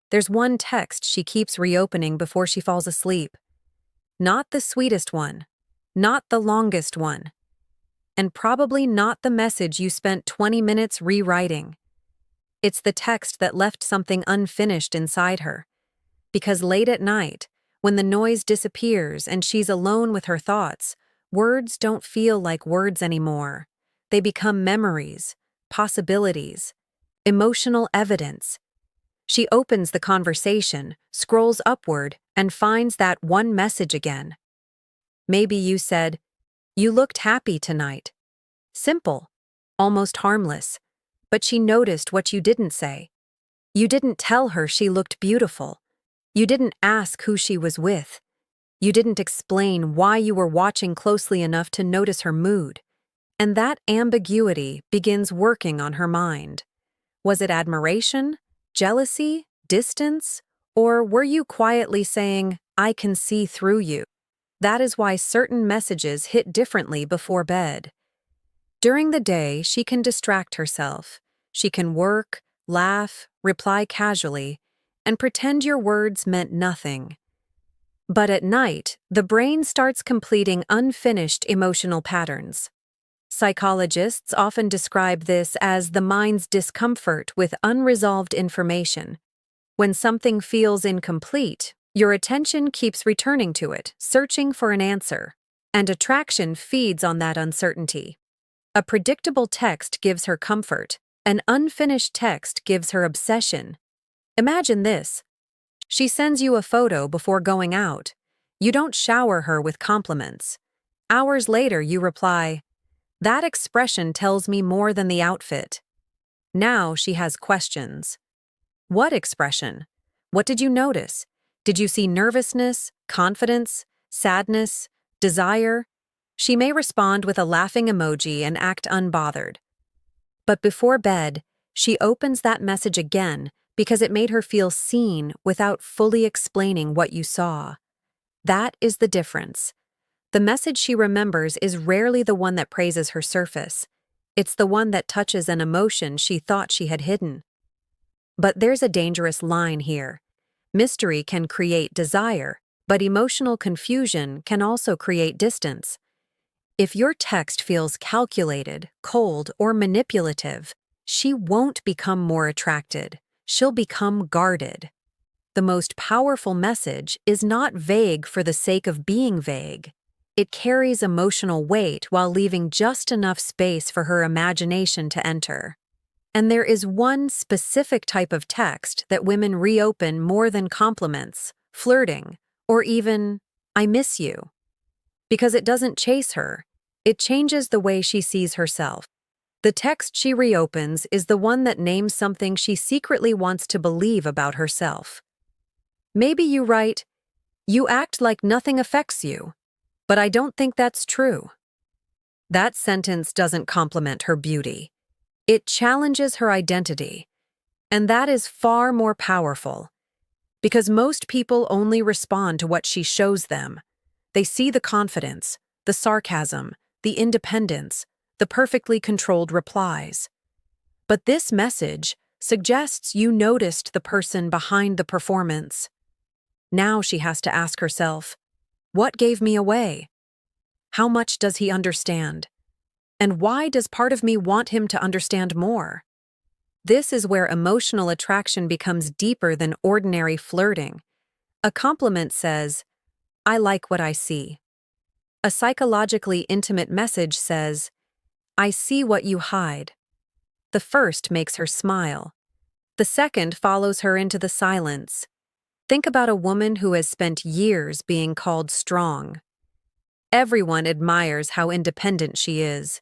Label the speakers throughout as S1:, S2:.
S1: There's one text she keeps reopening before she falls asleep. Not the sweetest one, not the longest one, and probably not the message you spent 20 minutes rewriting. It's the text that left something unfinished inside her. Because late at night, when the noise disappears and she's alone with her thoughts, words don't feel like words anymore. They become memories, possibilities, emotional evidence. She opens the conversation, scrolls upward, and finds that one message again. Maybe you said, "You looked happy tonight." Simple, almost harmless. But she noticed what you didn't say. You didn't tell her she looked beautiful. You didn't ask who she was with. You didn't explain why you were watching closely enough to notice her mood. And that ambiguity begins working on her mind. Was it admiration, jealousy, distance, or were you quietly saying, "I can see through you"? That is why certain messages hit differently before bed. During the day, she can distract herself. She can work, laugh, reply casually, and pretend your words meant nothing. But at night, the brain starts completing unfinished emotional patterns. Psychologists often describe this as the mind's discomfort with unresolved information. When something feels incomplete, your attention keeps returning to it, searching for an answer, and attraction feeds on that uncertainty. A predictable text gives her comfort. An unfinished text gives her obsession. Imagine this. She sends you a photo before going out. You don't shower her with compliments. Hours later, you reply, "That expression tells me more than the outfit." Now she has questions. What expression? What did you notice? Did you see nervousness, confidence, sadness, desire? She may respond with a laughing emoji and act unbothered. But before bed, she opens that message again because it made her feel seen without fully explaining what you saw. That is the difference. The message she remembers is rarely the one that praises her surface. It's the one that touches an emotion she thought she had hidden. But there's a dangerous line here. Mystery can create desire, but emotional confusion can also create distance. If your text feels calculated, cold, or manipulative, she won't become more attracted. She'll become guarded. The most powerful message is not vague for the sake of being vague. It carries emotional weight while leaving just enough space for her imagination to enter. And there is one specific type of text that women reopen more than compliments, flirting, or even, "I miss you." Because it doesn't chase her, it changes the way she sees herself. The text she reopens is the one that names something she secretly wants to believe about herself. Maybe you write, "You act like nothing affects you, but I don't think that's true." That sentence doesn't compliment her beauty. It challenges her identity. And that is far more powerful. Because most people only respond to what she shows them. They see the confidence, the sarcasm, the independence, the perfectly controlled replies. But this message suggests you noticed the person behind the performance. Now she has to ask herself, what gave me away? How much does he understand? And why does part of me want him to understand more? This is where emotional attraction becomes deeper than ordinary flirting. A compliment says, "I like what I see." A psychologically intimate message says, "I see what you hide." The first makes her smile. The second follows her into the silence. Think about a woman who has spent years being called strong. Everyone admires how independent she is.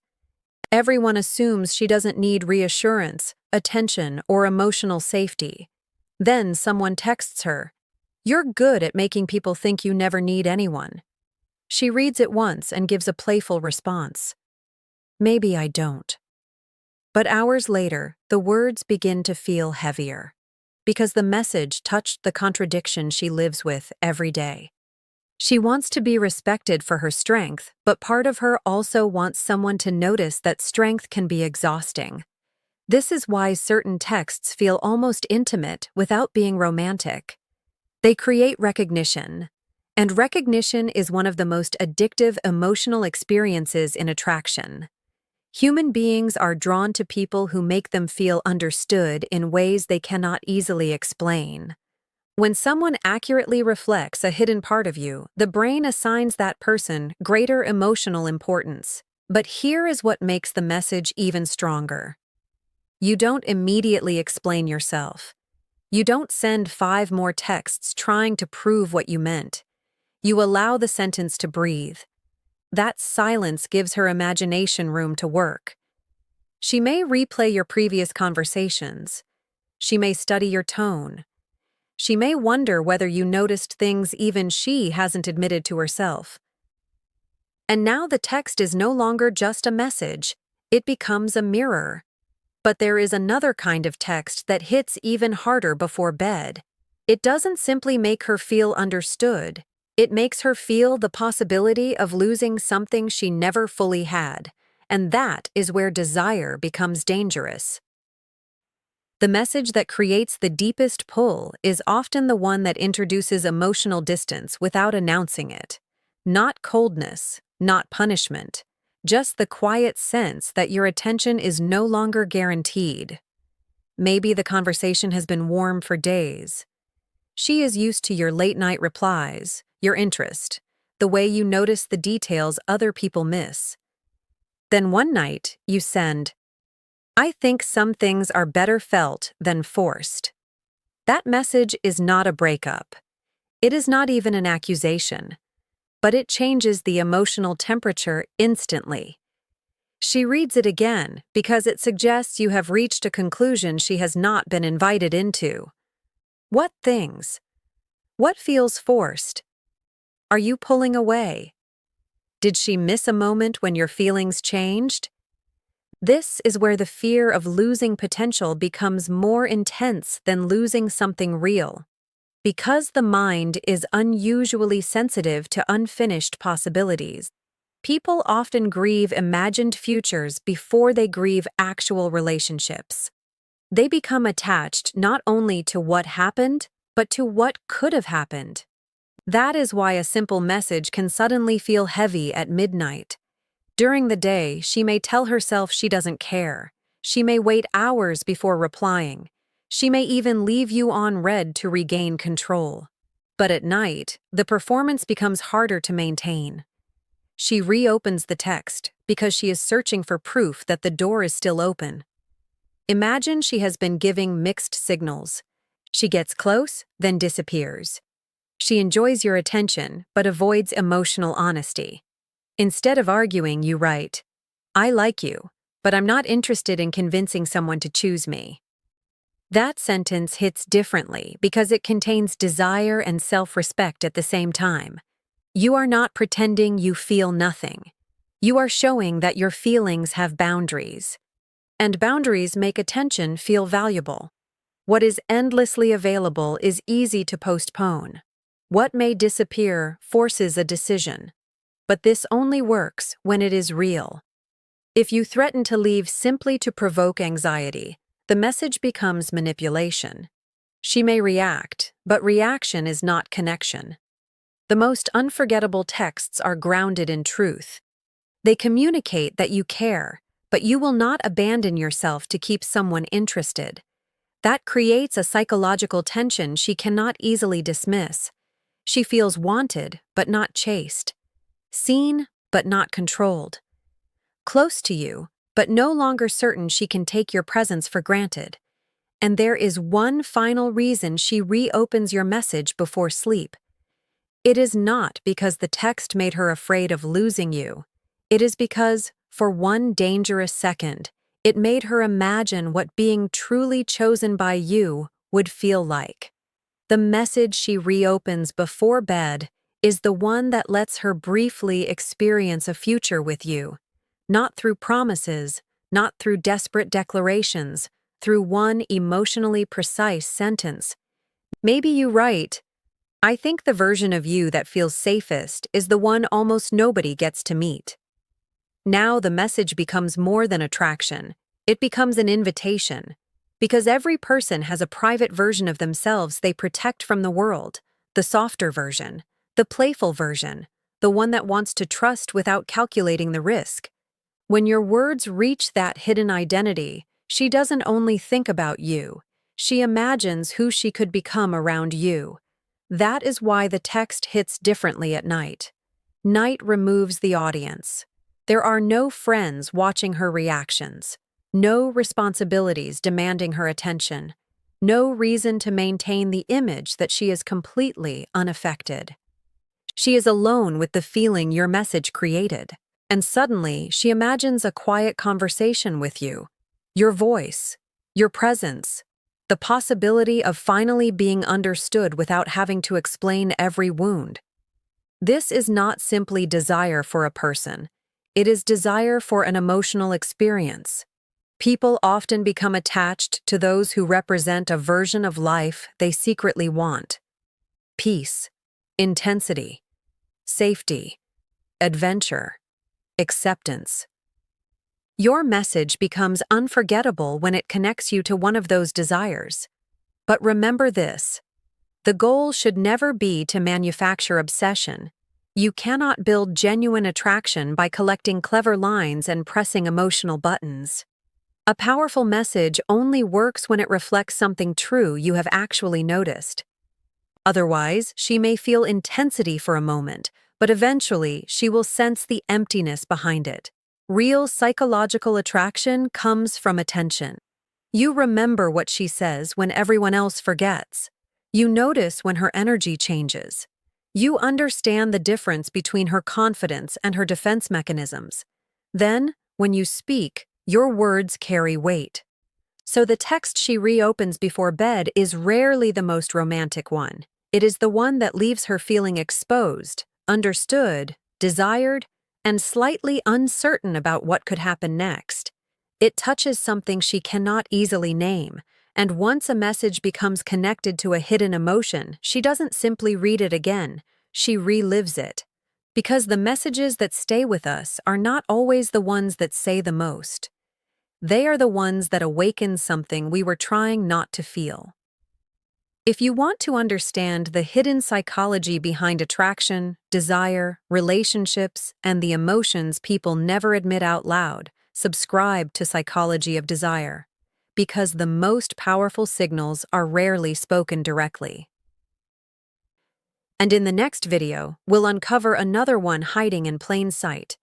S1: Everyone assumes she doesn't need reassurance, attention, or emotional safety. Then someone texts her, "You're good at making people think you never need anyone." She reads it once and gives a playful response. "Maybe I don't." But hours later, the words begin to feel heavier, because the message touched the contradiction she lives with every day. She wants to be respected for her strength, but part of her also wants someone to notice that strength can be exhausting. This is why certain texts feel almost intimate without being romantic. They create recognition, and recognition is one of the most addictive emotional experiences in attraction. Human beings are drawn to people who make them feel understood in ways they cannot easily explain. When someone accurately reflects a hidden part of you, the brain assigns that person greater emotional importance. But here is what makes the message even stronger. You don't immediately explain yourself. You don't send 5 more texts trying to prove what you meant. You allow the sentence to breathe. That silence gives her imagination room to work. She may replay your previous conversations. She may study your tone. She may wonder whether you noticed things even she hasn't admitted to herself. And now the text is no longer just a message, it becomes a mirror. But there is another kind of text that hits even harder before bed. It doesn't simply make her feel understood, it makes her feel the possibility of losing something she never fully had, and that is where desire becomes dangerous. The message that creates the deepest pull is often the one that introduces emotional distance without announcing it. Not coldness, not punishment, just the quiet sense that your attention is no longer guaranteed. Maybe the conversation has been warm for days. She is used to your late-night replies, your interest, the way you notice the details other people miss. Then one night, you send, "I think some things are better felt than forced." That message is not a breakup. It is not even an accusation. But it changes the emotional temperature instantly. She reads it again because it suggests you have reached a conclusion she has not been invited into. What things? What feels forced? Are you pulling away? Did she miss a moment when your feelings changed? This is where the fear of losing potential becomes more intense than losing something real. Because the mind is unusually sensitive to unfinished possibilities, people often grieve imagined futures before they grieve actual relationships. They become attached not only to what happened, but to what could have happened. That is why a simple message can suddenly feel heavy at midnight. During the day, she may tell herself she doesn't care. She may wait hours before replying. She may even leave you on read to regain control. But at night, the performance becomes harder to maintain. She reopens the text because she is searching for proof that the door is still open. Imagine she has been giving mixed signals. She gets close, then disappears. She enjoys your attention, but avoids emotional honesty. Instead of arguing, you write, "I like you, but I'm not interested in convincing someone to choose me." That sentence hits differently because it contains desire and self-respect at the same time. You are not pretending you feel nothing. You are showing that your feelings have boundaries. And boundaries make attention feel valuable. What is endlessly available is easy to postpone. What may disappear forces a decision. But this only works when it is real. If you threaten to leave simply to provoke anxiety, the message becomes manipulation. She may react, but reaction is not connection. The most unforgettable texts are grounded in truth. They communicate that you care, but you will not abandon yourself to keep someone interested. That creates a psychological tension she cannot easily dismiss. She feels wanted, but not chased. Seen, but not controlled. Close to you, but no longer certain she can take your presence for granted. And there is one final reason she reopens your message before sleep. It is not because the text made her afraid of losing you. It is because, for one dangerous second, it made her imagine what being truly chosen by you would feel like. The message she reopens before bed is the one that lets her briefly experience a future with you. Not through promises, not through desperate declarations, through one emotionally precise sentence. Maybe you write, "I think the version of you that feels safest is the one almost nobody gets to meet." Now the message becomes more than attraction. It becomes an invitation, because every person has a private version of themselves they protect from the world, the softer version, the playful version, the one that wants to trust without calculating the risk. When your words reach that hidden identity, she doesn't only think about you, she imagines who she could become around you. That is why the text hits differently at night. Night removes the audience. There are no friends watching her reactions, no responsibilities demanding her attention, no reason to maintain the image that she is completely unaffected. She is alone with the feeling your message created, and suddenly she imagines a quiet conversation with you, your voice, your presence, the possibility of finally being understood without having to explain every wound. This is not simply desire for a person, it is desire for an emotional experience. People often become attached to those who represent a version of life they secretly want. Peace, intensity, safety, adventure, acceptance. Your message becomes unforgettable when it connects you to one of those desires. But remember this: the goal should never be to manufacture obsession. You cannot build genuine attraction by collecting clever lines and pressing emotional buttons. A powerful message only works when it reflects something true you have actually noticed. Otherwise, she may feel intensity for a moment, but eventually she will sense the emptiness behind it. Real psychological attraction comes from attention. You remember what she says when everyone else forgets. You notice when her energy changes. You understand the difference between her confidence and her defense mechanisms. Then, when you speak, your words carry weight. So the text she reopens before bed is rarely the most romantic one. It is the one that leaves her feeling exposed, understood, desired, and slightly uncertain about what could happen next. It touches something she cannot easily name, and once a message becomes connected to a hidden emotion, she doesn't simply read it again, she relives it. Because the messages that stay with us are not always the ones that say the most. They are the ones that awaken something we were trying not to feel. If you want to understand the hidden psychology behind attraction, desire, relationships, and the emotions people never admit out loud, subscribe to Psychology of Desire, because the most powerful signals are rarely spoken directly. And in the next video, we'll uncover another one hiding in plain sight,